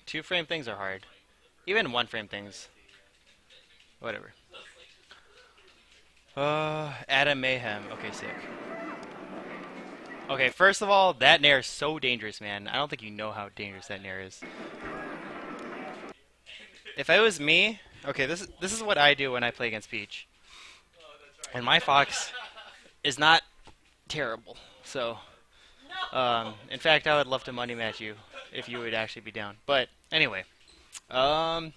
2 frame things are hard. Even 1 frame things. Whatever. Adam Mayhem. Okay, sick. Okay, first of all, that nair is so dangerous, man. I don't think you know how dangerous that nair is. If it was me, okay, this is what I do when I play against Peach. And my Fox is not terrible. So, in fact, I would love to money match you if you would actually be down. But anyway, um,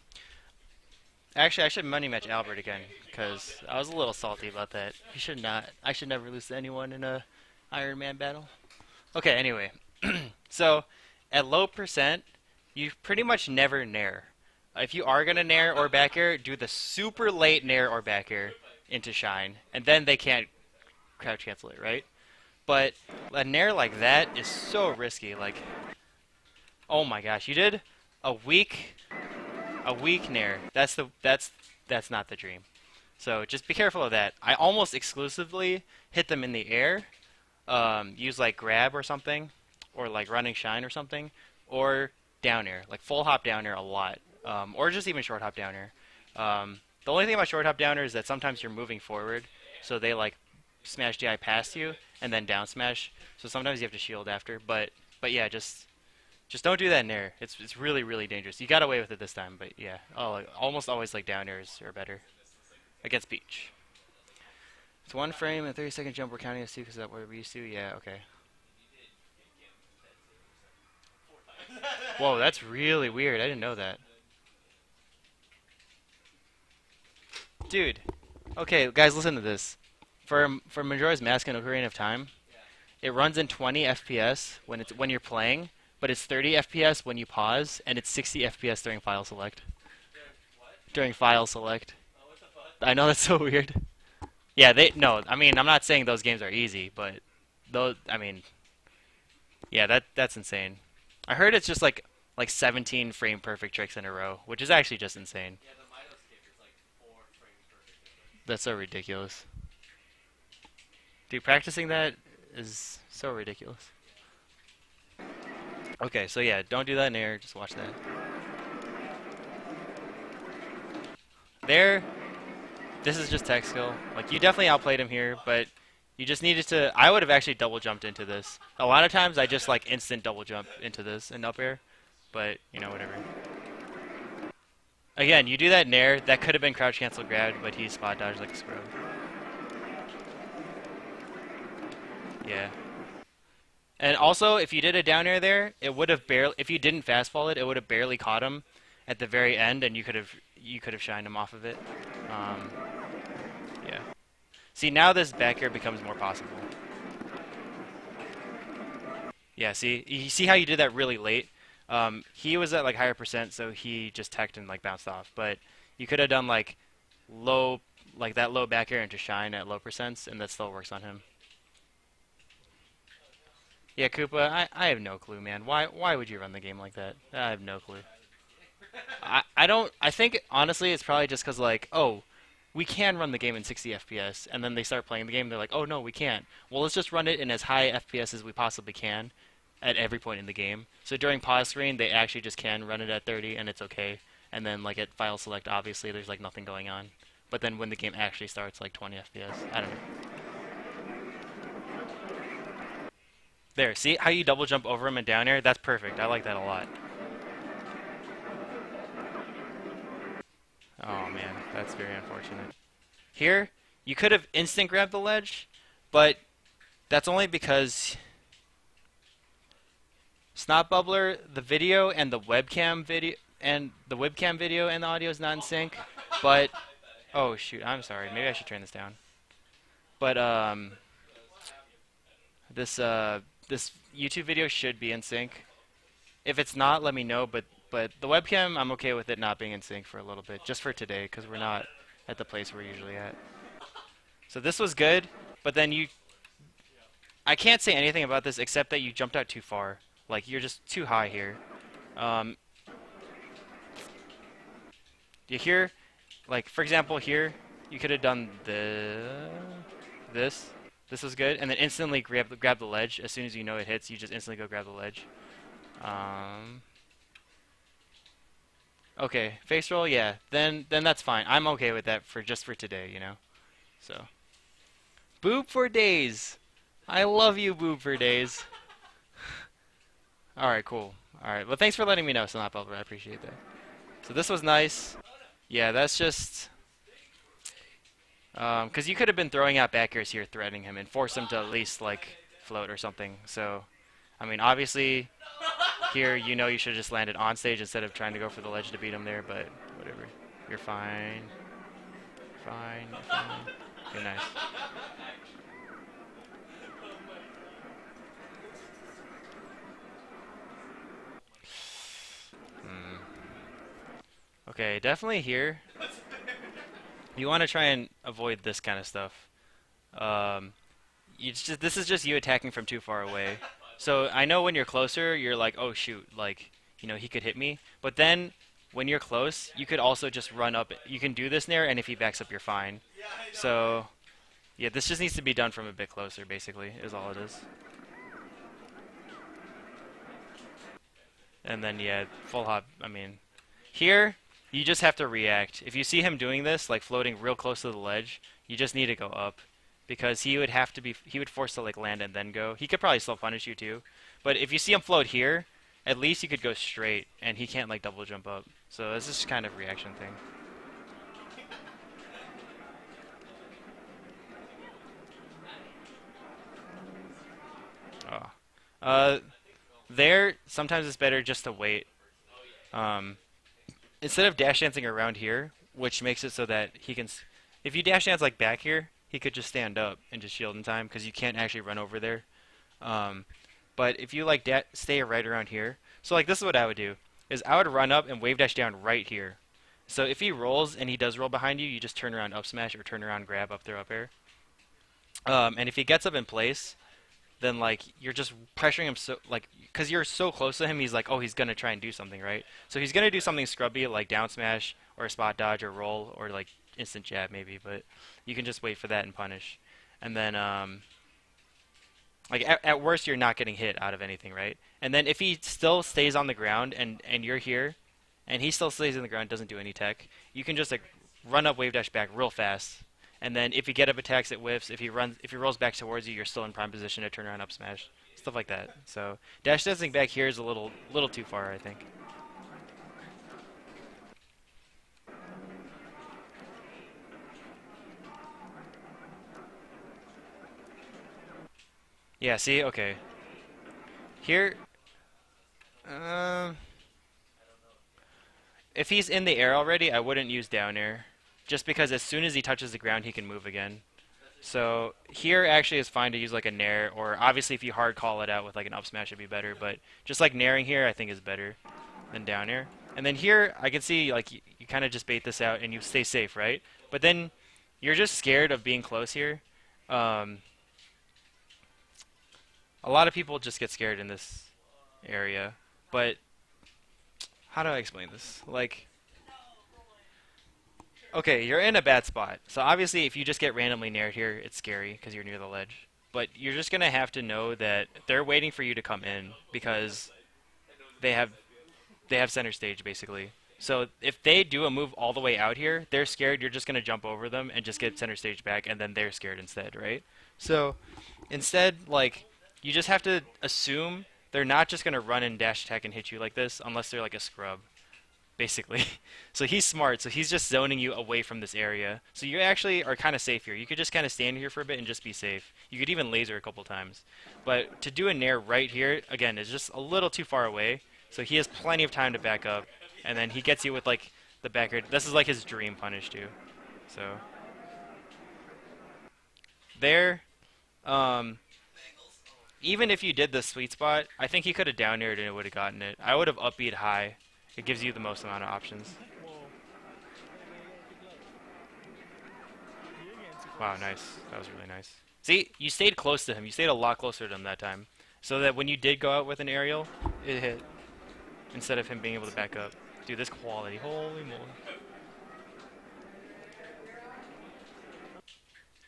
actually, I should money match Albert again because I was a little salty about that. He should not. I should never lose to anyone in a Iron Man battle. Okay, anyway, so at low percent, you pretty much never nair. If you are gonna nair or back air, do the super late nair or back air into shine, and then they can't crouch cancel it, right? But a nair like that is so risky. Like, oh my gosh, you did a weak nair. That's not the dream. So just be careful of that. I almost exclusively hit them in the air. Use like grab or something, or like running shine or something, or down air, like full hop down air a lot, or just even short hop down air. The only thing about short hop down air is that sometimes you're moving forward, so they like smash DI past you and then down smash. So sometimes you have to shield after. But yeah, just don't do that in air. It's really dangerous. You got away with it this time, but yeah, like, almost always like down airs are better against Peach. It's 1 frame and 30-second jump. We're counting as 2 because that's what we're used to. Yeah, okay. Whoa, that's really weird. I didn't know that. Dude. Okay, guys, listen to this. For Majora's Mask and Ocarina of Time, it runs in 20 FPS when you're playing, but it's 30 FPS when you pause, and it's 60 FPS during file select. During file select. I know that's so weird. Yeah, no. I mean, I'm not saying those games are easy, but those. I mean, yeah, that's insane. I heard it's just like 17 frame perfect tricks in a row, which is actually just insane. That's so ridiculous. Dude, practicing that is so ridiculous. Okay, so yeah, don't do that in air. Just watch that. There. This is just tech skill. Like, you definitely outplayed him here, but you just needed to... I would have actually double jumped into this. A lot of times I just like instant double jump into this in up air, but you know, whatever. Again, you do that nair, that could have been crouch cancel grabbed, but he spot dodged like a scrub. Yeah. And also, if you did a down air there, it would have barely... If you didn't fastfall it, it would have barely caught him at the very end, and you could have shined him off of it. Yeah. See, now this back air becomes more possible. Yeah, see? You see how you did that really late? He was at like higher percent, so he just teched and like bounced off. But you could have done like low, like that low back air into shine at low percents, and that still works on him. Yeah, Koopa, I have no clue, man. Why would you run the game like that? I have no clue. I think honestly it's probably just because like, oh, we can run the game in 60 FPS, and then they start playing the game, they're like, oh no, we can't. Well, let's just run it in as high FPS as we possibly can at every point in the game. So during pause screen, they actually just can run it at 30 and it's okay. And then like at file select, obviously there's like nothing going on. But then when the game actually starts, like 20 FPS. I don't know. There, see how you double jump over him and down air? That's perfect. I like that a lot. Oh man, that's very unfortunate. Here, you could have instant grabbed the ledge, but that's only because Snot Bubbler, the video and the webcam video and the audio is not in sync. But oh shoot, I'm sorry. Maybe I should turn this down. But this YouTube video should be in sync. If it's not, let me know. But the webcam, I'm okay with it not being in sync for a little bit, just for today, because we're not at the place we're usually at. So this was good, but then I can't say anything about this except that you jumped out too far. Like, you're just too high here. You hear, like, for example, here, you could have done this. This was good, and then instantly grab the ledge. As soon as you know it hits, you just instantly go grab the ledge. Okay, face roll, yeah. Then that's fine. I'm okay with that for just for today, you know. So, boob for days. I love you, boob for days. All right, cool. All right. Well, thanks for letting me know, Snap Elver. I appreciate that. So this was nice. Yeah, that's just 'cause you could have been throwing out back airs here, threatening him, and force him to at least like float or something. So, I mean, obviously here you know you should have just landed on stage instead of trying to go for the ledge to beat him there. But whatever. You're fine. Fine. You're fine. You're nice. Hmm. Okay, definitely here. You want to try and avoid this kind of stuff. Um, this is just you attacking from too far away. So I know when you're closer, you're like, oh shoot, like he could hit me. But then when you're close, you could also just run up. You can do this nair, and if he backs up, you're fine. So yeah, this just needs to be done from a bit closer, basically, is all it is. And then yeah, full hop. I mean, here you just have to react. If you see him doing this, like floating real close to the ledge, you just need to go up. Because he would force to like land and then go. He could probably still punish you too. But if you see him float here, at least you could go straight and he can't like double jump up. So this is kind of reaction thing. Oh. Uh, there, sometimes it's better just to wait. Um, Instead of dash dancing around here, which makes it so that he can, if you dash dance like back here, he could just stand up and just shield in time because you can't actually run over there. Um, but if you like stay right around here, so like this is what I would do, is I would run up and wave dash down right here. So if he rolls and he does roll behind you, you just turn around up smash or turn around grab up throw up air. And if he gets up in place, then like you're just pressuring him so like because you're so close to him, he's like, oh, he's gonna try and do something, right? So he's gonna do something scrubby like down smash or a spot dodge or roll or like instant jab maybe, but you can just wait for that and punish, and then like at worst you're not getting hit out of anything, right? And then if he still stays on the ground and you're here, and he still stays on the ground, doesn't do any tech, you can just like run up wave dash back real fast. And then if you get up attacks, it whiffs. If he rolls back towards you, you're still in prime position to turn around up smash, stuff like that. So dash dancing back here is a little too far, I think. Yeah. See, okay. Here, um, if he's in the air already, I wouldn't use down air, just because as soon as he touches the ground, he can move again. So here actually is fine to use like a nair, or obviously if you hard call it out with like an up smash, it'd be better. But just like nairing here, I think is better than down air. And then here, I can see like you kind of just bait this out and you stay safe, right? But then you're just scared of being close here. Um, a lot of people just get scared in this area. But how do I explain this? Like, okay, you're in a bad spot. So obviously, if you just get randomly nared here, it's scary because you're near the ledge. But you're just gonna have to know that they're waiting for you to come in because they have they have center stage basically. So if they do a move all the way out here, they're scared. You're just gonna jump over them and just get center stage back, and then they're scared instead, right? So instead, like you just have to assume they're not just gonna run and dash attack and hit you like this unless they're like a scrub, basically. So he's smart, so he's just zoning you away from this area. So you actually are kind of safe here. You could just kind of stand here for a bit and just be safe. You could even laser a couple times. But to do a nair right here, again, is just a little too far away. So he has plenty of time to back up. And then he gets you with like the back air. This is like his dream punish too. So there, um, even if you did the sweet spot, I think he could have down aired and it would have gotten it. I would have up beat high. It gives you the most amount of options. Wow, nice. That was really nice. See, you stayed close to him. You stayed a lot closer to him that time. So that when you did go out with an aerial, it hit. Instead of him being able to back up. Dude, this quality. Holy moly.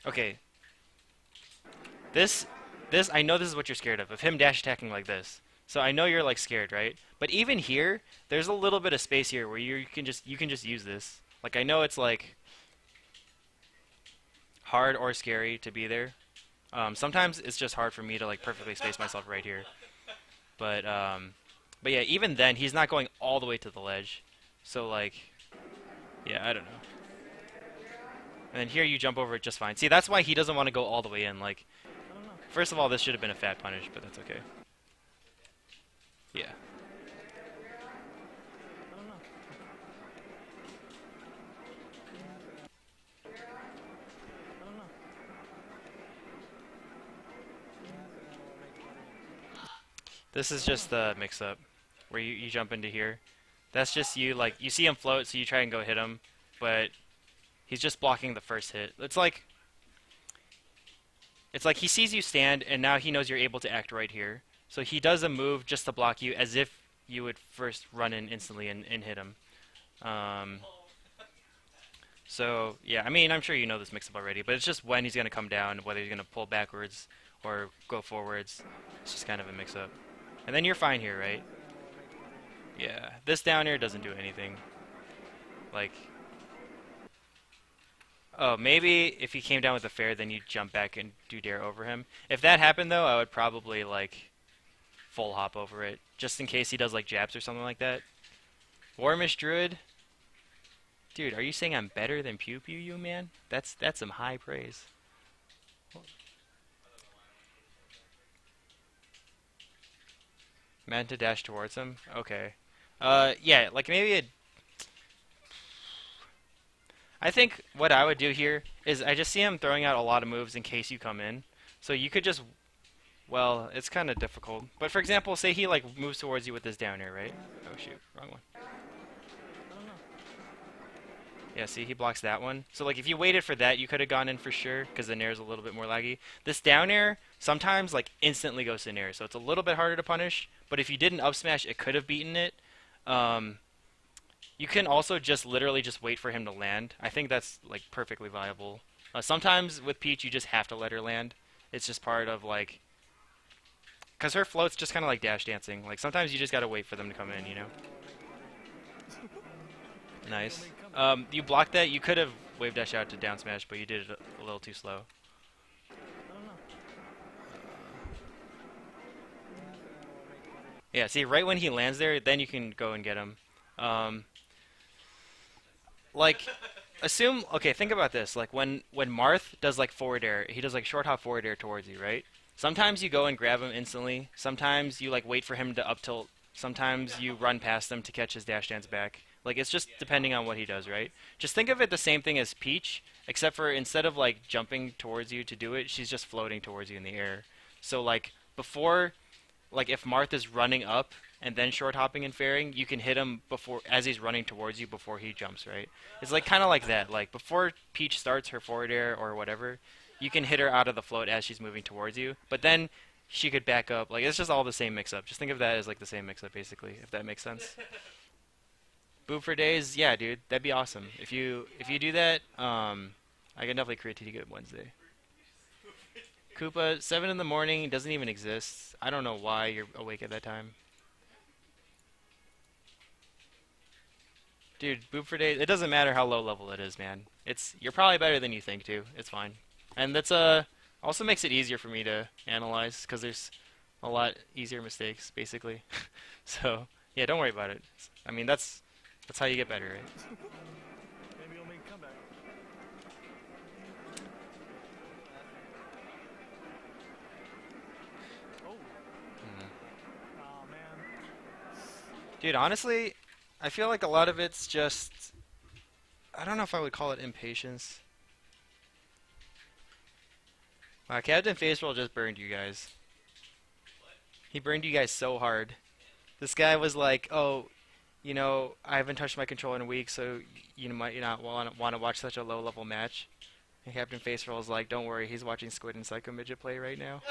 Okay. This, I know this is what you're scared of him dash attacking like this. So I know you're like scared, right? But even here, there's a little bit of space here where you can just use this. Like I know it's like hard or scary to be there. Sometimes it's just hard for me to like perfectly space myself right here. But but yeah, even then he's not going all the way to the ledge. So like yeah, I don't know. And then here you jump over it just fine. See, that's why he doesn't want to go all the way in. Like, I don't know. First of all, this should have been a fat punish, but that's okay. Yeah. I don't know. I don't know. This is just the mix-up where you jump into here. That's just you, like, you see him float, so you try and go hit him, but he's just blocking the first hit. It's like he sees you stand, and now he knows you're able to act right here. So he does a move just to block you, as if you would first run in instantly and hit him. Um, so yeah, I mean, I'm sure you know this mix-up already, but it's just when he's gonna come down, whether he's gonna pull backwards or go forwards. It's just kind of a mix-up. And then you're fine here, right? Yeah, this down air doesn't do anything. Like, oh, maybe if he came down with a fair, then you jump back and do dare over him. If that happened, though, I would probably, like, full hop over it, just in case he does, like, jabs or something like that. Warmish Druid? Dude, are you saying I'm better than Pew Pew You, man? That's some high praise. Meant to dash towards him? Okay. Yeah, like maybe I think what I would do here is I just see him throwing out a lot of moves in case you come in. So you could just, well, it's kind of difficult. But for example, say he like moves towards you with this down air, right? Oh shoot, wrong one. Yeah, see, he blocks that one. So like if you waited for that, you could have gone in for sure because the nair is a little bit more laggy. This down air sometimes like instantly goes to nair, so it's a little bit harder to punish. But if you didn't up smash, it could have beaten it. Um, You can also just literally just wait for him to land. I think that's like perfectly viable. Sometimes with Peach, you just have to let her land. It's just part of like, cause her float's just kind of like dash dancing. Like sometimes you just gotta wait for them to come in, you know. Nice. You blocked that. You could have wave dash out to down smash, but you did it a little too slow. Yeah. See, right when he lands there, then you can go and get him. Um, like assume okay, think about this. Like when Marth does like forward air, he does like short hop forward air towards you, right? Sometimes you go and grab him instantly. Sometimes you like wait for him to up tilt. Sometimes you run past him to catch his dash dance back. Like it's just depending on what he does, right? Just think of it the same thing as Peach, except for instead of like jumping towards you to do it, she's just floating towards you in the air. So like before like if Marth is running up and then short hopping and fairing, you can hit him before as he's running towards you before he jumps, right? It's like kind of like that. Like before Peach starts her forward air or whatever, you can hit her out of the float as she's moving towards you. But then she could back up. Like it's just all the same mix-up. Just think of that as like the same mix-up basically, if that makes sense. Boob for days, yeah, dude, that'd be awesome. If you do that, I can definitely create a good Wednesday. Koopa, 7 in the morning, doesn't even exist. I don't know why you're awake at that time. Dude, Boop for days, it doesn't matter how low level it is, man. You're probably better than you think, too. It's fine. And that's also makes it easier for me to analyze, because there's a lot easier mistakes, basically. So, yeah, don't worry about it. I mean, that's how you get better, right? Maybe you'll make a comeback. Oh. Mhm. Oh man. Dude, honestly, I feel like a lot of it's just, I don't know if I would call it impatience. Wow, Captain Faceroll just burned you guys. He burned you guys so hard. This guy was like, oh, I haven't touched my controller in a week, so you might not want to watch such a low-level match. And Captain Faceroll is like, don't worry, he's watching Squid and Psycho Midget play right now.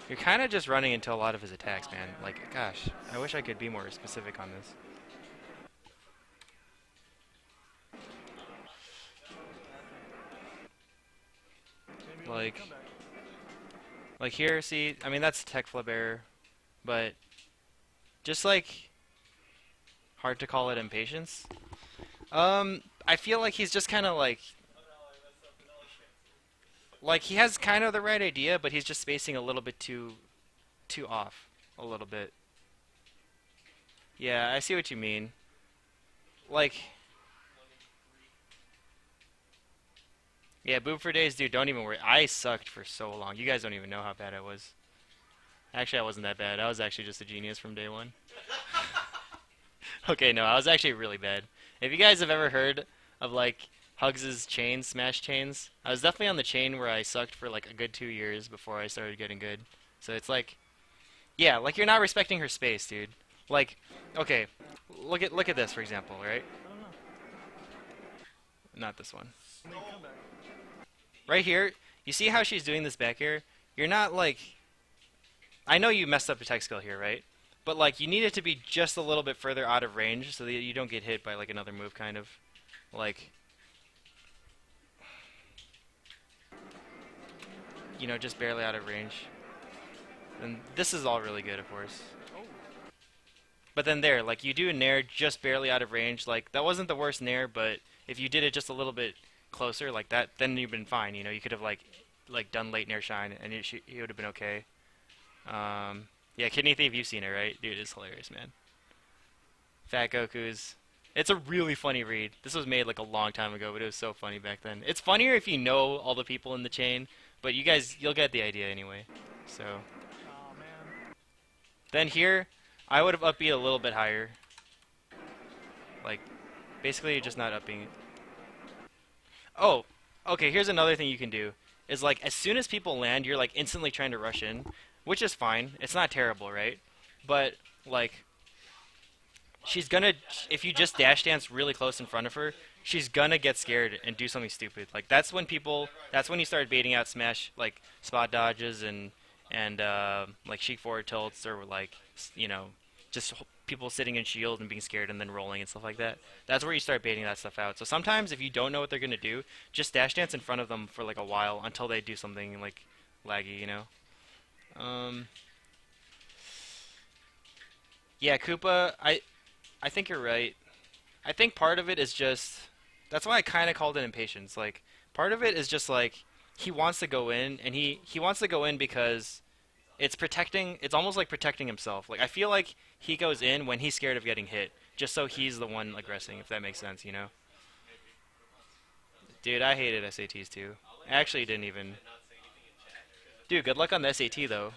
You're kind of just running into a lot of his attacks, man. Like, gosh, I wish I could be more specific on this. Maybe we'll make a Like, comeback. like here, see, I mean that's tech flip error, but just like hard to call it impatience. I feel like he's just kind of like he has kind of the right idea, but he's just spacing a little bit too off, a little bit. Yeah, I see what you mean. Like, yeah, Boob for Days, dude, don't even worry. I sucked for so long. You guys don't even know how bad I was. Actually, I wasn't that bad. I was actually just a genius from day one. Okay, no, I was actually really bad. If you guys have ever heard of like Hugs's chains, smash chains, I was definitely on the chain where I sucked for like a good 2 years before I started getting good. So it's like, yeah, like you're not respecting her space, dude. Like, okay, look at this for example, right? I don't know. Not this one. We'll make a comeback. Right here, you see how she's doing this back air? You're not like, I know you messed up the tech skill here, right? But like you need it to be just a little bit further out of range so that you don't get hit by like another move kind of. Like, you know, just barely out of range. And this is all really good, of course. Oh, But then there, like you do a nair just barely out of range. Like that wasn't the worst nair, but if you did it just a little bit closer, like that, then you've been fine. You know, you could have like done late nair shine, and it would have been okay. Yeah, Kidney Thief, you've seen it, right? Dude, it's hilarious, man. Fat Goku's. It's a really funny read. This was made like a long time ago, but it was so funny back then. It's funnier if you know all the people in the chain, but you guys, you'll get the idea anyway. So oh man. then here, I would have upbeat a little bit higher. Like, basically, you're just not upping it. Oh, okay. Here's another thing you can do. Is like as soon as people land, you're like instantly trying to rush in, which is fine. It's not terrible, right? But like she's gonna if you just dash dance really close in front of her, she's gonna get scared and do something stupid. Like that's when you start baiting out smash like spot dodges and like chic forward tilts or like you know just people sitting in shield and being scared and then rolling and stuff like that. That's where you start baiting that stuff out. So sometimes if you don't know what they're gonna do, just dash dance in front of them for like a while until they do something like laggy, you know. Um, yeah, Koopa, I think you're right. I think part of it is just that's why I kind of called it impatience. Like part of it is just like he wants to go in and he wants to go in because it's almost like protecting himself. Like I feel like he goes in when he's scared of getting hit, just so he's the one aggressing, if that makes sense, you know. Dude, I hated SATs too. I actually didn't even. Dude, good luck on the SAT though.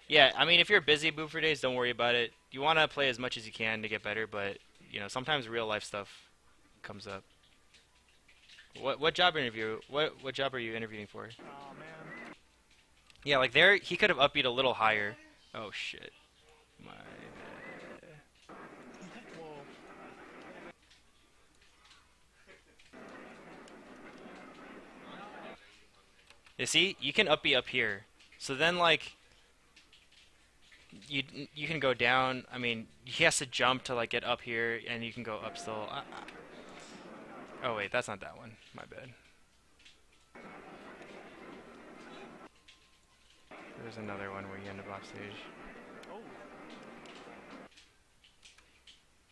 Yeah, I mean if you're busy Boo for days, don't worry about it. You want to play as much as you can to get better, but you know, sometimes real life stuff comes up. What job interview? What job are you interviewing for? Oh man. Yeah, like there he could have upbeat a little higher. Oh shit. My Whoa. You see, you can up B up here. So then, like, you you can go down. I mean, he has to jump to like get up here, and you can go up still. Oh wait, that's not that one. My bad. There's another one where you end up off stage. Oh.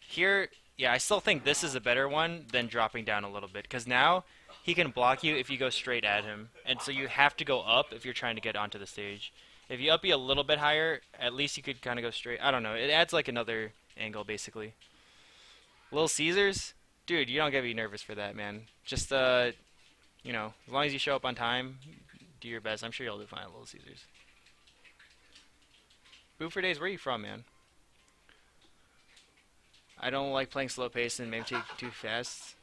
Here, yeah, I still think this is a better one than dropping down a little bit, because now he can block you if you go straight at him, and so you have to go up if you're trying to get onto the stage. If you up B a little bit higher, at least you could kind of go straight. I don't know. It adds like another angle, basically. Little Caesars, dude, you don't get me nervous for that, man. Just you know, as long as you show up on time, do your best. I'm sure you'll do fine at Little Caesars. Boo for days, where are you from, man? I don't like playing slow pace and maybe take too fast.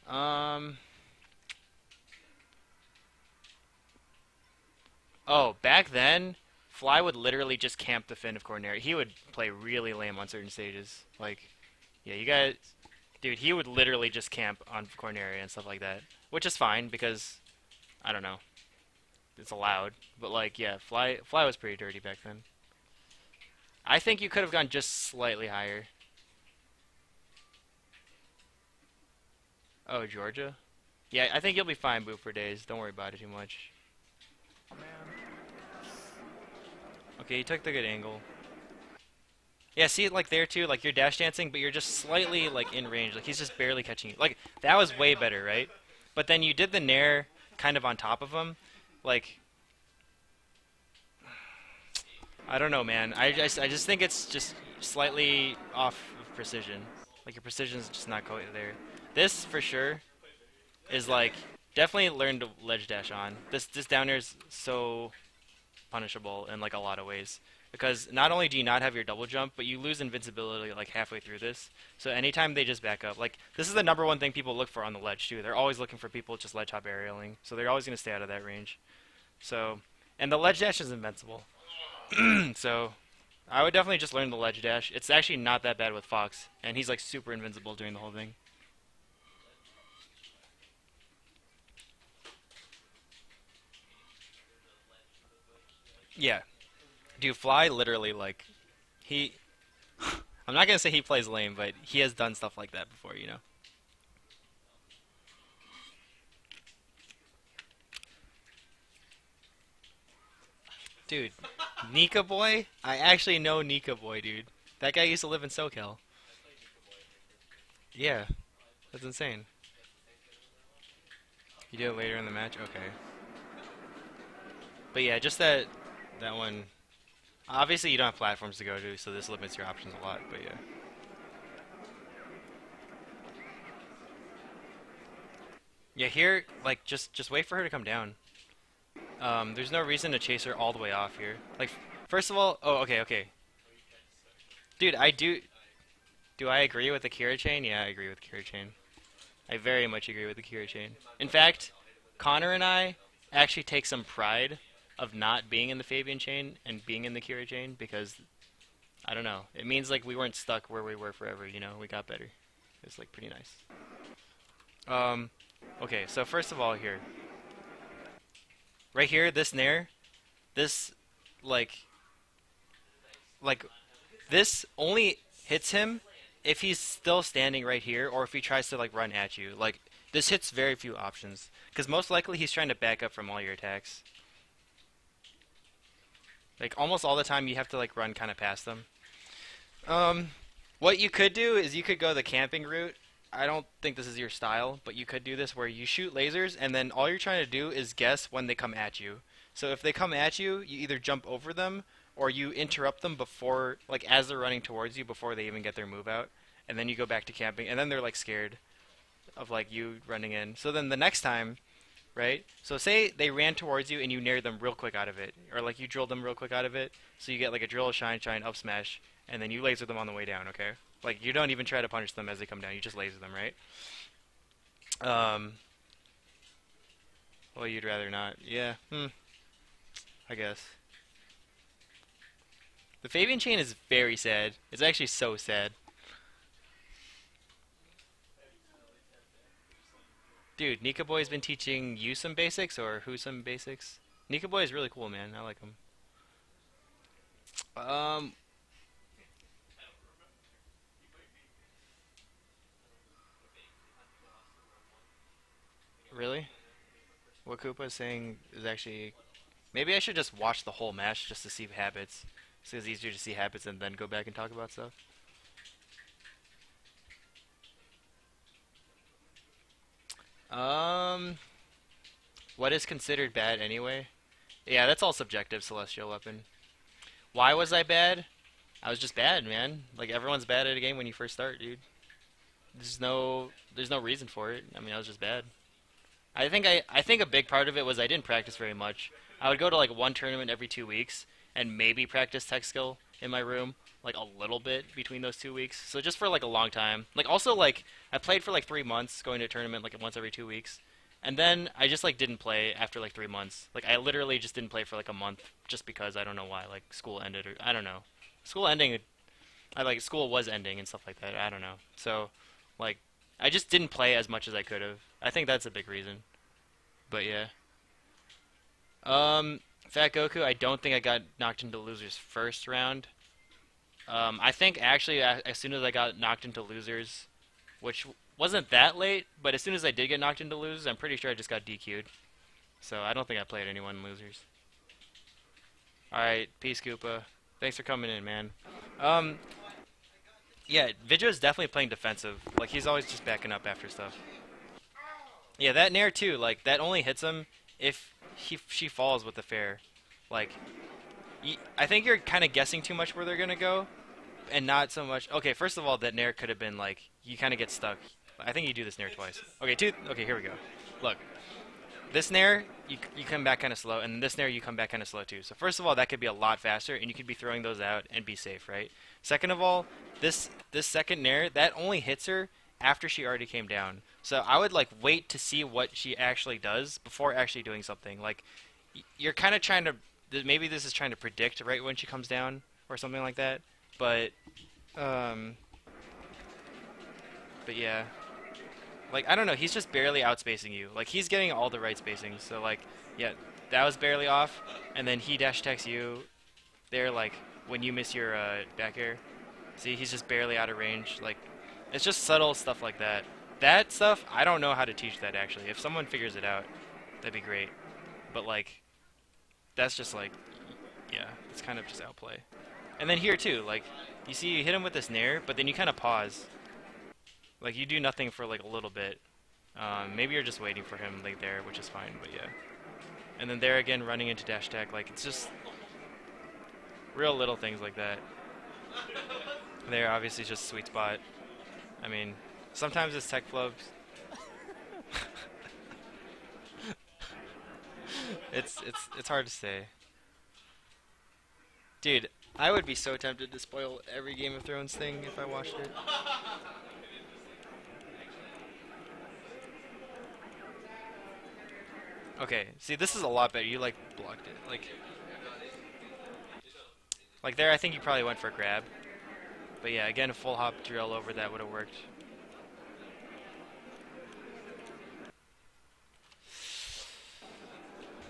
Um. Oh, back then, Fly would literally just camp the fin of Corneri. He would play really lame on certain stages. Like, yeah, you guys, dude, he would literally just camp on Corneri and stuff like that, which is fine because I don't know, it's allowed. But like, yeah, Fly was pretty dirty back then. I think you could have gone just slightly higher. Oh, Georgia. Yeah, I think you'll be fine, Boo, for days. Don't worry about it too much. Oh man. Okay, you took the good angle. Yeah, see it like there too, like you're dash dancing, but you're just slightly like in range. Like he's just barely catching you. Like that was way better, right? But then you did the nair kind of on top of him. Like I don't know, man. I just think it's just slightly off of precision. Like your precision's just not quite there. This for sure is like definitely learn to ledge dash on. This down air is so punishable in like a lot of ways because not only do you not have your double jump, but you lose invincibility like halfway through this. So anytime they just back up, like this is the number one thing people look for on the ledge too. They're always looking for people just ledge hop aerialing, so they're always gonna stay out of that range. So, and the ledge dash is invincible. So I would definitely just learn the ledge dash. It's actually not that bad with Fox, and he's like super invincible during the whole thing. Yeah, dude, Fly literally like he. I'm not gonna say he plays lame, but he has done stuff like that before, you know. Dude, Nika Boy? I actually know Nika Boy, dude. That guy used to live in SoCal. Yeah, that's insane. You do it later in the match? Okay. But yeah, just that one. Obviously, you don't have platforms to go to, so this limits your options a lot. But yeah, yeah. Here, like, just wait for her to come down. There's no reason to chase her all the way off here. Like, first of all, oh, okay, okay, dude. I do. Do I agree with the Kira chain? Yeah, I agree with Kira chain. I very much agree with the Kira chain. In fact, Connor and I actually take some pride of not being in the Fabian chain and being in the Kira chain because I don't know. It means like we weren't stuck where we were forever. You know, we got better. It's like pretty nice. Um, okay. So first of all, here, right here, this nair, this like like this only hits him if he's still standing right here or if he tries to like run at you. Like this hits very few options because most likely he's trying to back up from all your attacks. Like almost all the time you have to like run kind of past them. Um, what you could do is you could go the camping route. I don't think this is your style, but you could do this where you shoot lasers and then all you're trying to do is guess when they come at you. So if they come at you, you either jump over them or you interrupt them before, like as they're running towards you before they even get their move out, and then you go back to camping, and then they're like scared of like you running in. So then the next time, right? So say they ran towards you and you nared them real quick out of it, or like you drilled them real quick out of it. So you get like a drill, shine, shine, up smash, and then you laser them on the way down. Okay, like you don't even try to punish them as they come down. You just laser them, right? Um, well, you'd rather not. Yeah. I guess. The Fabian chain is very sad. It's actually so sad. Dude, Nika Boy's been teaching you some basics or who some basics? Nika Boy is really cool, man. I like him. Um, really? What Koopa is saying is actually maybe I should just watch the whole match just to see habits. So it's easier to see habits and then go back and talk about stuff. Um, what is considered bad anyway? Yeah, that's all subjective, Celestial Weapon. Why was I bad? I was just bad, man. Like everyone's bad at a game when you first start, dude. There's no reason for it. I mean, I was just bad. I think a big part of it was I didn't practice very much. I would go to like one tournament every 2 weeks and maybe practice tech skill in my room like a little bit between those 2 weeks. So just for like a long time. Like also like I played for like 3 months going to a tournament like once every 2 weeks. And then I just like didn't play after like 3 months. Like I literally just didn't play for like a month just because I don't know why. Like school ended or I don't know. School ending I like school was ending and stuff like that. I don't know. So like I just didn't play as much as I could have. I think that's a big reason. But yeah. Fat Goku, I don't think I got knocked into losers first round. I think actually as soon as I got knocked into losers, which wasn't that late, but as soon as I did get knocked into losers, I'm pretty sure I just got DQ'd. So I don't think I played anyone losers. All right, peace, Koopa. Thanks for coming in, man. Um, yeah, Vidjo's definitely playing defensive. Like he's always just backing up after stuff. Yeah, that nair too. Like that only hits him if she falls with the fair. Like I think you're kind of guessing too much where they're gonna go, and not so much. Okay, first of all, that nair could have been like you kind of get stuck. I think you do this nair twice. Okay, two. Okay, here we go. Look, this nair you come back kind of slow, and this nair you come back kind of slow too. So first of all, that could be a lot faster, and you could be throwing those out and be safe, right? Second of all, this second nair that only hits her after she already came down. So I would like wait to see what she actually does before actually doing something. Like you're kind of trying to maybe this is trying to predict right when she comes down or something like that. But um, but yeah. Like I don't know, he's just barely outspacing you. Like he's getting all the right spacing. So like yeah, that was barely off, and then he dash attacks you there like when you miss your back air. See, he's just barely out of range. Like it's just subtle stuff like that. That stuff I don't know how to teach that actually. If someone figures it out, that'd be great. But like that's just like yeah, it's kind of just outplay. And then here too, like you see you hit him with this nair, but then you kind of pause. Like you do nothing for like a little bit. Maybe you're just waiting for him like there, which is fine, but yeah. And then there again, running into dash attack, like it's just real little things like that. There, obviously, just sweet spot. I mean, sometimes it's tech flubs. It's hard to say, dude. I would be so tempted to spoil every Game of Thrones thing if I watched it. Okay, see, this is a lot better. You like blocked it, like there. I think you probably went for a grab, but yeah, again, a full hop drill over that would have worked.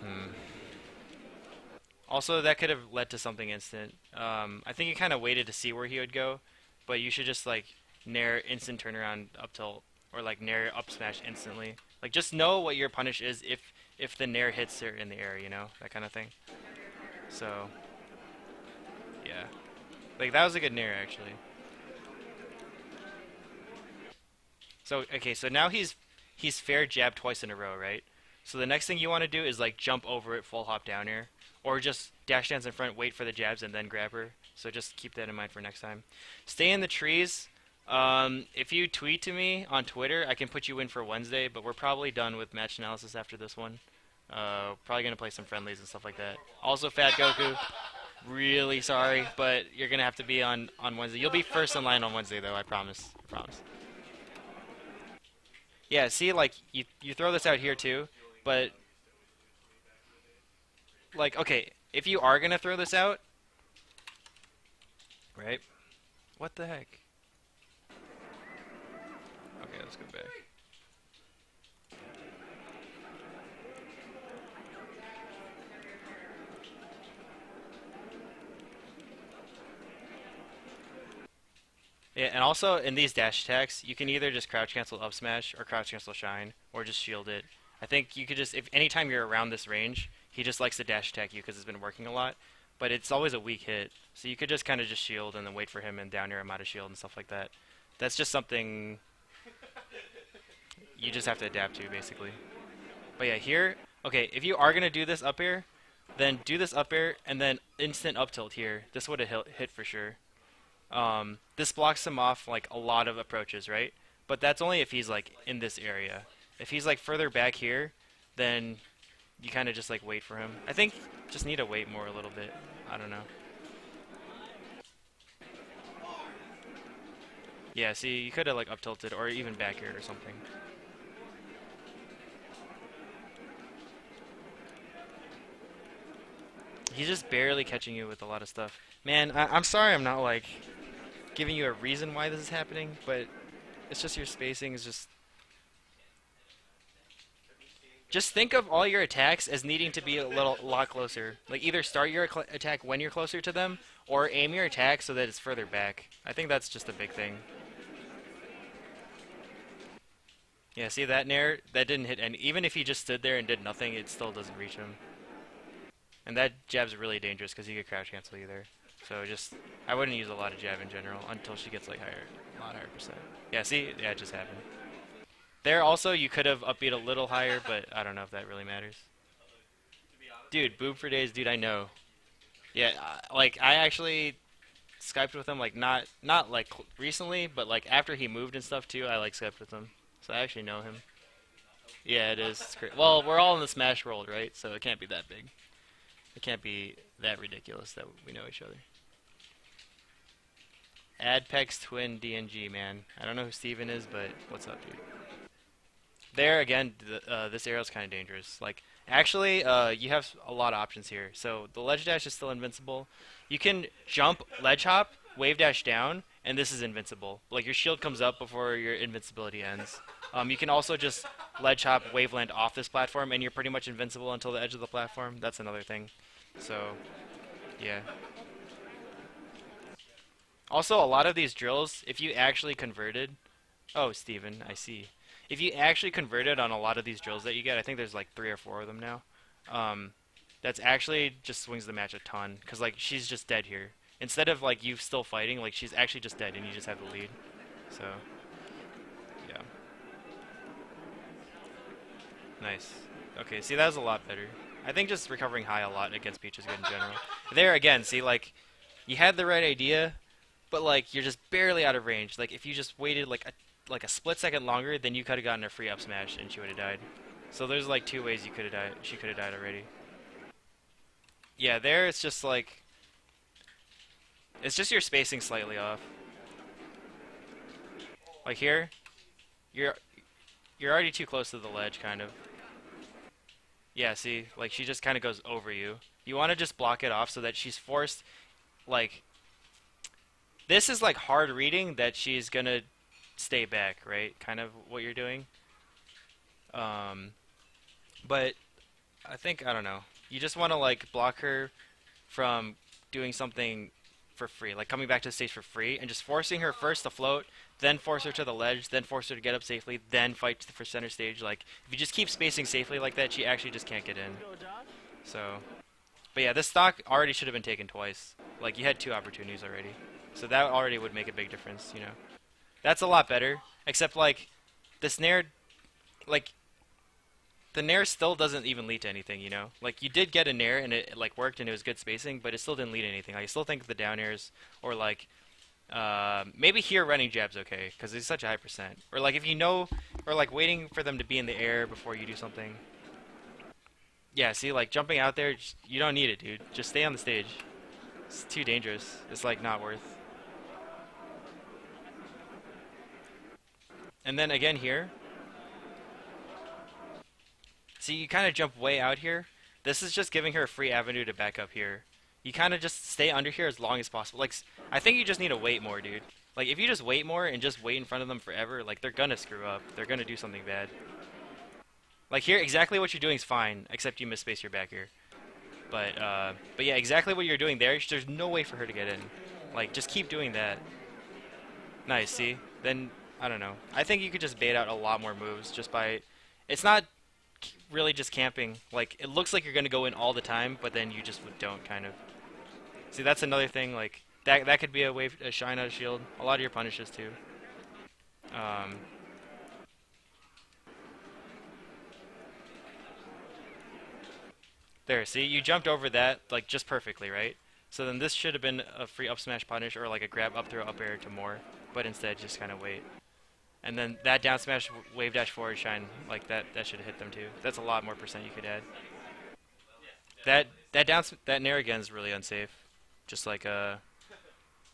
Hmm. Also, that could have led to something instant. I think you kind of waited to see where he would go, but you should just like nair instant turnaround up tilt or like nair up smash instantly. Like just know what your punish is if the nair hits her in the air, you know, that kind of thing. So yeah, like that was a good nair actually. So okay, so now he's fair jab twice in a row, right? So the next thing you want to do is like jump over it, full hop down air, or just dash dance in front, wait for the jabs, and then grab her. So just keep that in mind for next time. Stay in the trees. If you tweet to me on Twitter, I can put you in for Wednesday, but we're probably done with match analysis after this one. Probably gonna play some friendlies and stuff like that. Also, Fat Goku, really sorry, but you're gonna have to be on Wednesday. You'll be first in line on Wednesday, though. I promise. I promise. Yeah. See, like you throw this out here too, but like okay, if you are gonna throw this out, right? What the heck? Okay, let's go back. Yeah, and also in these dash attacks, you can either just crouch cancel up smash or crouch cancel shine or just shield it. I think you could just if anytime you're around this range, he just likes to dash attack you because it's been working a lot. But it's always a weak hit, so you could just kind of just shield and then wait for him and down air him out of shield and stuff like that. That's just something you just have to adapt to basically. But yeah, here, okay, if you are gonna do this up air, then do this up air and then instant up tilt here. This would have hit for sure. This blocks him off like a lot of approaches, right? But that's only if he's like in this area. If he's like further back here, then you kind of just like wait for him. I think just need to wait more a little bit. I don't know. Yeah, see, you could have like up tilted or even back aired or something. He's just barely catching you with a lot of stuff. Man, I'm sorry I'm not like giving you a reason why this is happening, but it's just your spacing is just think of all your attacks as needing to be a lot closer. Like either start your attack when you're closer to them or aim your attack so that it's further back. I think that's just a big thing. Yeah, see that nair? That didn't hit any. Even if he just stood there and did nothing, it still doesn't reach him. And that jab's really dangerous because he could crouch cancel you there. So just, I wouldn't use a lot of jab in general until she gets like higher, a lot higher percent. Yeah, see? Yeah, it just happened. There also, you could have upbeat a little higher, but I don't know if that really matters. Dude, boob for days, dude, I know. Yeah, like, I actually Skyped with him, like, not like recently, but like after he moved and stuff too, I like Skyped with him. So I actually know him. Yeah, it is. It's great. Well, we're all in the Smash world, right? So it can't be that big. It can't be that ridiculous that we know each other. Adpex Twin DNG, man. I don't know who Steven is, but what's up, dude? There again, this arrow's kind of dangerous. Like, actually, you have a lot of options here. So the ledge dash is still invincible. You can jump, ledge hop, wave dash down, and this is invincible. Like your shield comes up before your invincibility ends. You can also just ledge hop, wave land off this platform, and you're pretty much invincible until the edge of the platform. That's another thing. So, yeah. Also, a lot of these drills, if you actually converted, oh, Steven, I see. If you actually converted on a lot of these drills that you get, I think there's like 3 or 4 of them now. That's actually just swings the match a ton, cause like she's just dead here. Instead of like you still fighting, like she's actually just dead, and you just have the lead. So, yeah, nice. Okay, see that was a lot better. I think just recovering high a lot against Peach is good in general. There again, see like you had the right idea, but like you're just barely out of range. Like if you just waited like a split second longer, then you could have gotten a free up smash and she would have died. So there's like 2 ways you could have died. She could have died already. Yeah, there it's just like it's just your spacing slightly off. Like here, you're you're already too close to the ledge, kind of. Yeah, see, like she just kind of goes over you. You want to just block it off so that she's forced. Like this is like hard reading that she's gonna stay back, right? Kind of what you're doing. Um, but I think I don't know. You just want to like block her from doing something for free, like coming back to the stage for free, and just forcing her first to float, then force her to the ledge, then force her to get up safely, then fight for center stage. Like if you just keep spacing safely like that, she actually just can't get in. So, but yeah, this stock already should have been taken twice. Like you had 2 opportunities already, so that already would make a big difference. You know, that's a lot better. Except like the snare, like the nair still doesn't even lead to anything, you know? Like, you did get a nair, and it, like, worked, and it was good spacing, but it still didn't lead to anything. I still think the down airs, or, like, maybe here running jab's okay, because it's such a high percent. Or, like, if you know, or, like, waiting for them to be in the air before you do something. Yeah, see, like, jumping out there, you don't need it, dude. Just stay on the stage. It's too dangerous. It's, like, not worth. And then, again, here. See, you kind of jump way out here. This is just giving her a free avenue to back up here. You kind of just stay under here as long as possible. Like, I think you just need to wait more, dude. Like, if you just wait more and just wait in front of them forever, like, they're gonna screw up. They're gonna do something bad. Like, here, exactly what you're doing is fine, except you misspace your back here. But yeah, exactly what you're doing there, there's no way for her to get in. Like, just keep doing that. Nice, see? Then, I don't know. I think you could just bait out a lot more moves just by... It's not really just camping. Like, it looks like you're going to go in all the time, but then you just don't, kind of. See, that's another thing, like, that could be a wave, a shine out of shield. A lot of your punishes, too. There, see, you jumped over that, like, just perfectly, right? So then this should have been a free up smash punish, or like a grab up throw up air to more, but instead just kind of wait. And then that down smash, wave dash forward shine, like that should have hit them too. That's a lot more percent you could add. That nair again is really unsafe. Just like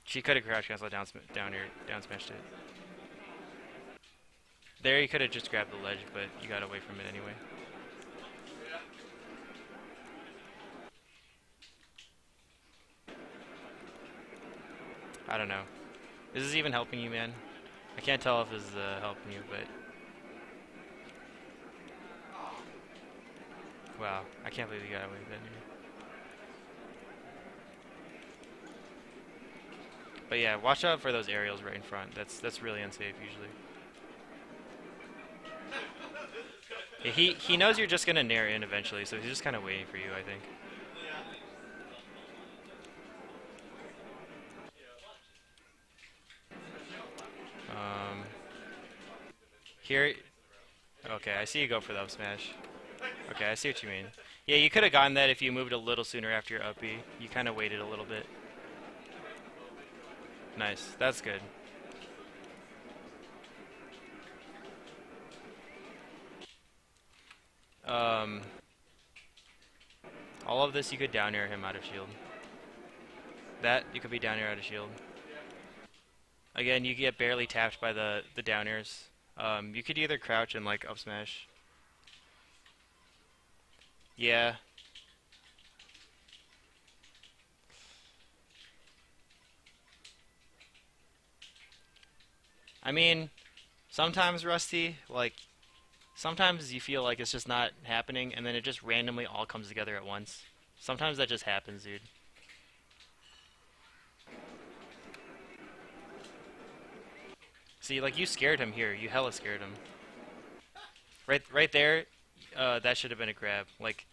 she could have crouch canceled down air, down smashed it. There you could have just grabbed the ledge, but you got away from it anyway. I don't know. Is this even helping you, man? I can't tell if this is helping you, but... Wow, I can't believe you got away with that. But yeah, watch out for those aerials right in front. That's really unsafe usually. Yeah, he knows you're just gonna nair in eventually, so he's just kind of waiting for you, I think. Um, here, okay, I see you go for the up smash. Okay, I see what you mean. Yeah, you could have gotten that if you moved a little sooner after your up B. You kind of waited a little bit. Nice, that's good. Um, all of this you could down air him out of shield. That you could be down air out of shield. Again, you get barely tapped by the down airs. You could either crouch and like up smash. Yeah. I mean, sometimes Rusty, like sometimes you feel like it's just not happening, and then it just randomly all comes together at once. Sometimes that just happens, dude. See, like you scared him here. You hella scared him. Right there. That should have been a grab. Like,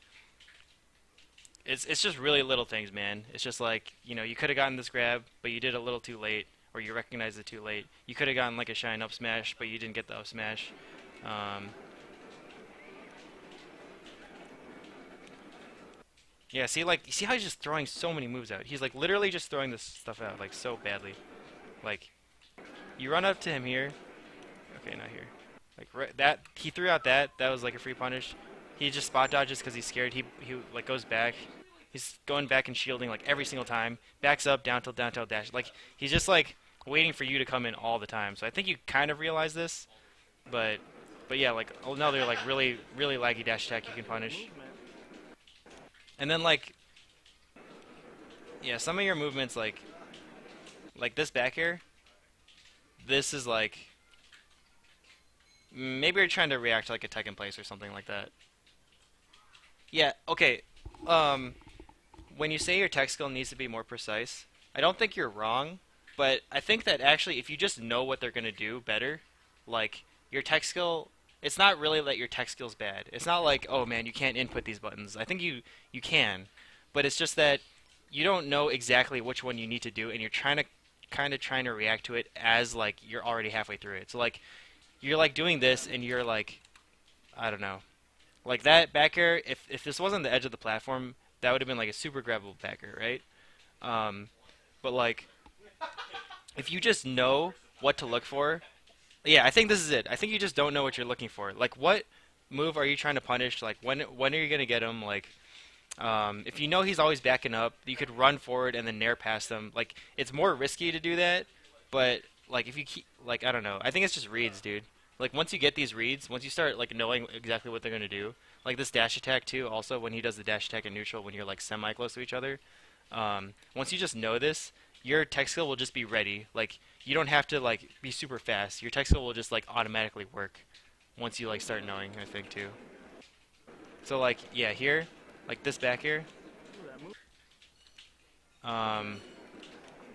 it's just really little things, man. It's just like you could have gotten this grab, but you did it a little too late, or you recognized it too late. You could have gotten like a shine up smash, but you didn't get the up smash. Um, yeah, see, like, you see how he's just throwing so many moves out. He's like literally just throwing this stuff out like so badly. Like, you run up to him here. Okay, not here. Like that, he threw out that. That was like a free punish. He just spot dodges because he's scared. He like goes back. He's going back and shielding like every single time. Backs up, down tilt dash. Like he's just like waiting for you to come in all the time. So I think you kind of realize this, but yeah, like another like really laggy dash attack you can punish. And then like yeah, some of your movements like this back air. This is like maybe you're trying to react to like a Tekken place or something like that. Yeah, okay. Um, when you say your tech skill needs to be more precise, I don't think you're wrong, but I think that actually if you just know what they're going to do better, like your tech skill, it's not really that your tech skill's bad. It's not like, oh man, you can't input these buttons. I think you can, but it's just that you don't know exactly which one you need to do and you're trying to kind of trying to react to it as like you're already halfway through it. So like you're like doing this and you're like I don't know. Like that back air, if this wasn't the edge of the platform, that would have been like a super grabbable back air, right? Um, but like if you just know what to look for, yeah, I think this is it. I think you just don't know what you're looking for. Like what move are you trying to punish? Like when are you gonna get him? Like if you know he's always backing up, you could run forward and then nair past him. Like it's more risky to do that, but like if you keep like I don't know. I think it's just reads, dude. Like once you get these reads, once you start like knowing exactly what they're gonna do, like this dash attack too. Also, when he does the dash attack in neutral, when you're like semi close to each other, once you just know this, your tech skill will just be ready. Like you don't have to like be super fast. Your tech skill will just like automatically work once you like start knowing. I think too. So like yeah, here, like this back here, um,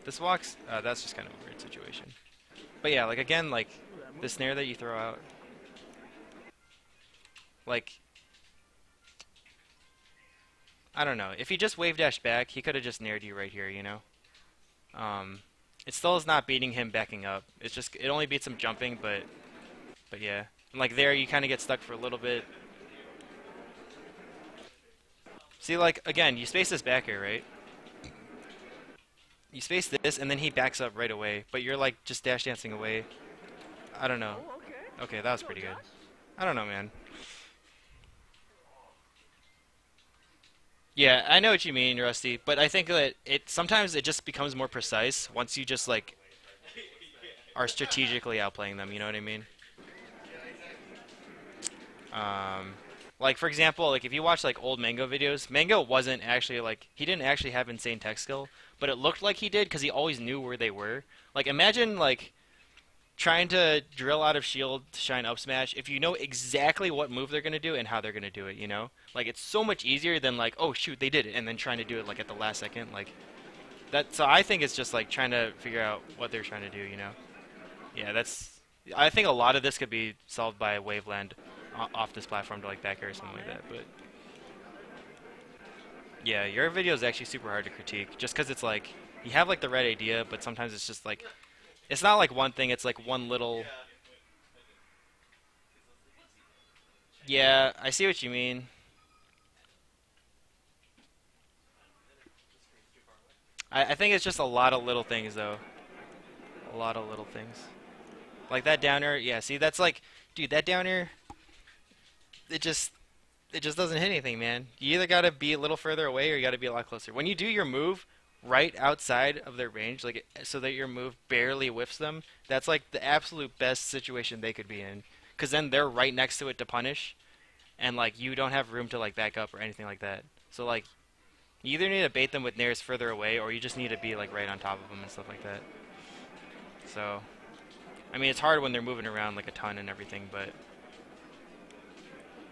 this walks. That's just kind of a weird situation. But yeah, like again, like the snare that you throw out, like I don't know. If he just wave dashed back, he could have just nared you right here, you know. Um, it still is not beating him backing up. It's just it only beats him jumping, but yeah. And like there, you kind of get stuck for a little bit. See, like again, you space this back air, right? You space this, and then he backs up right away. But you're like just dash dancing away. I don't know. Okay, that was pretty good. I don't know, man. Yeah, I know what you mean, Rusty, but I think that it sometimes it just becomes more precise once you just like are strategically outplaying them. You know what I mean? Um, like for example, like if you watch like old Mango videos, Mango wasn't actually like he didn't actually have insane tech skill, but it looked like he did because he always knew where they were. Like imagine like trying to drill out of shield to shine up smash if you know exactly what move they're gonna do and how they're gonna do it, you know? Like it's so much easier than like, oh shoot, they did it, and then trying to do it like at the last second. Like that so I think it's just like trying to figure out what they're trying to do, you know? Yeah, that's I think a lot of this could be solved by Waveland off this platform to like back air or something like that. But yeah, your video is actually super hard to critique, just because it's like you have like the right idea, but sometimes it's just like it's not like one thing. It's like one little. Yeah, I see what you mean. I think it's just a lot of little things though. A lot of little things. Like that downer, yeah, see that's like dude, that downer it just it just doesn't hit anything, man. You either gotta be a little further away or you gotta be a lot closer. When you do your move right outside of their range, like so that your move barely whiffs them, that's like the absolute best situation they could be in. Cause then they're right next to it to punish, and like you don't have room to like back up or anything like that. So like you either need to bait them with nairs further away, or you just need to be like right on top of them and stuff like that. So I mean, it's hard when they're moving around like a ton and everything, but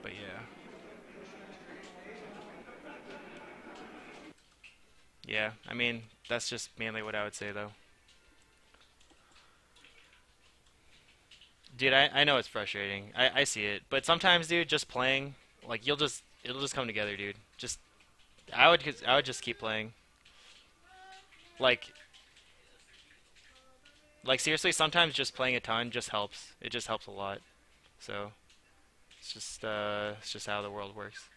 yeah, yeah. I mean, that's just mainly what I would say though. Dude, I know it's frustrating. I see it, but sometimes, dude, just playing like it'll just come together, dude. Just I would just keep playing. Like like seriously, sometimes just playing a ton just helps. It just helps a lot. So it's just how the world works.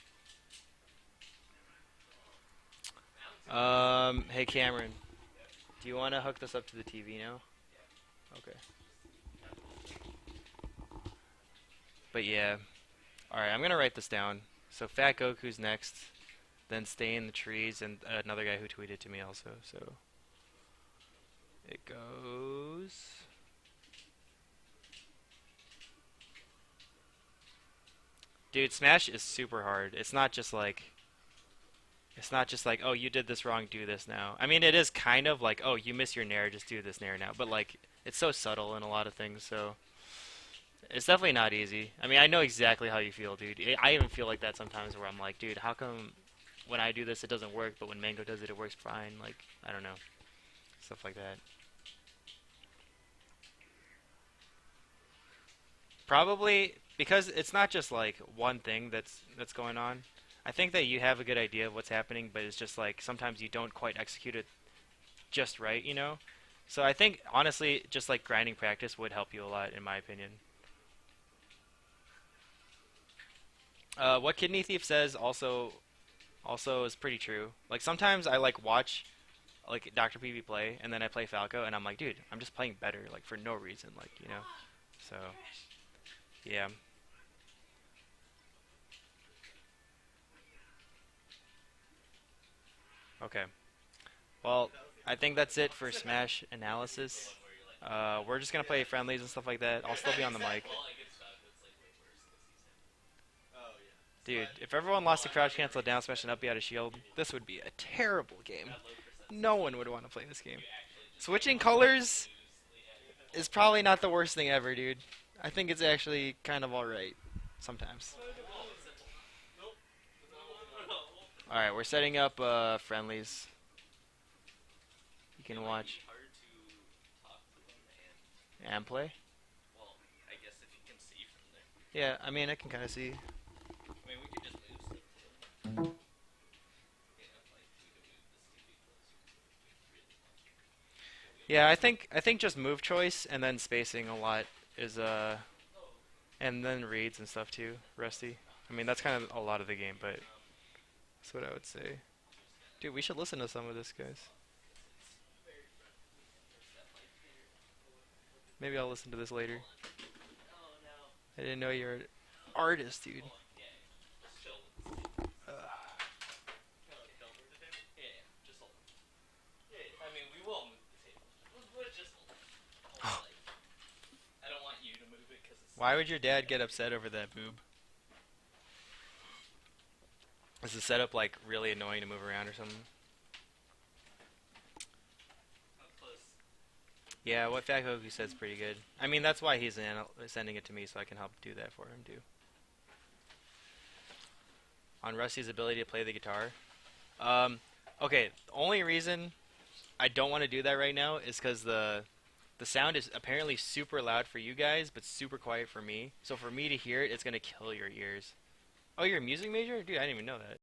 Hey Cameron, do you want to hook this up to the TV now? Okay. But yeah, all right. I'm gonna write this down. So Fat Goku's next, then Stay in the Trees, and another guy who tweeted to me also. So it goes. Dude, Smash is super hard. It's not just like, oh, you did this wrong, do this now. I mean, it is kind of like, oh, you miss your nair, just do this nair now. But like, it's so subtle in a lot of things, so it's definitely not easy. I mean, I know exactly how you feel, dude. I even feel like that sometimes, where I'm like, dude, how come when I do this it doesn't work, but when Mango does it, it works fine? Like, I don't know, stuff like that. Probably because it's not just like one thing that's going on. I think that you have a good idea of what's happening, but it's just like sometimes you don't quite execute it just right, you know? So I think honestly, just like grinding practice would help you a lot, in my opinion. What Kidney Thief says also is pretty true. Like sometimes I like watch like Dr. PV play, and then I play Falco, and I'm like, dude, I'm just playing better, like for no reason, like you know. So yeah. Okay. Well, I think that's it for Smash analysis. We're just gonna play friendlies and stuff like that. I'll still be on the mic. Dude, if everyone lost to crouch cancel, down smash, and up be out of shield, this would be a terrible game. No one would want to play this game. Switching colors is probably not the worst thing ever, dude. I think it's actually kind of alright sometimes. Alright, we're setting up friendlies. You can watch and play. Yeah, I mean, I can kind of see. Yeah, I think just move choice and then spacing a lot is and then reads and stuff too, Rusty. I mean, that's kind of a lot of the game, but that's what I would say. Dude, we should listen to some of this, guys. Maybe I'll listen to this later. I didn't know you're an artist, dude. Why would your dad get upset over that boob? Is the setup like really annoying to move around or something? Yeah, what Fat Goku said's pretty good. I mean, that's why he's sending it to me so I can help do that for him too. On Rusty's ability to play the guitar. Um, okay, the only reason I don't want to do that right now is because The sound is apparently super loud for you guys, but super quiet for me. So for me to hear it, it's gonna kill your ears. Oh, you're a music major? Dude, I didn't even know that.